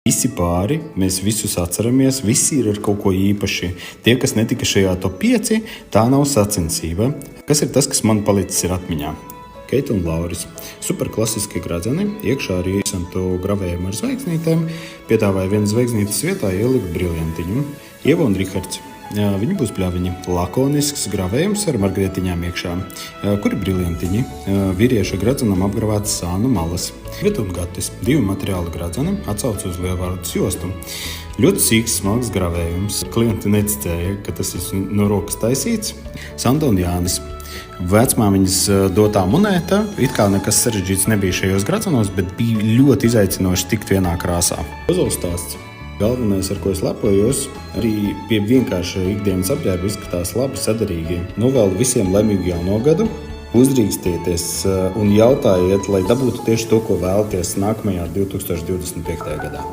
Visi pāri, mēs visus atceramies, visi ir ar kaut ko īpaši. Tie, kas netika šajā top 5, tā nav sacensība. Kas ir tas, kas man palicis ir atmiņā? Keita un Lauris. Superklasiski gradzeni, iekšā arī isantu gravējumu ar zvaigznītēm. Piedāvāja vienas zvaigznītes vietā ielikt briljantiņu. Ieva un Rihards. Viņi būs bļaviņi. Lakonisks gravējums ar margrietiņām iekšā. Kuri briljantiņi? Vīrieša gradzenam apgravētas sānu malas. Vita un Gatis. 2 materiāli gradzeni atsauc uz lielvārdas jostu. Ļoti sīks, smags gravējums. Klienti neticēja, ka tas ir no rokas taisīts. Sanda un Jānis. Vecmāmiņas dotā monēta. It kā nekas sarežģīts nebija šajos gradzenos, bet bija ļoti izaicinoši tikt vienā krāsā. Ozols stāsts. Galvenais, ar ko es lepojos, arī pie vienkārša ikdienas apģērba izskatās labi, sadarīgi. Novēlu visiem laimīgu jauno gadu, uzdrīkstieties un jautājiet, lai dabūtu tieši to, ko vēlaties nākamajā 2025. gadā.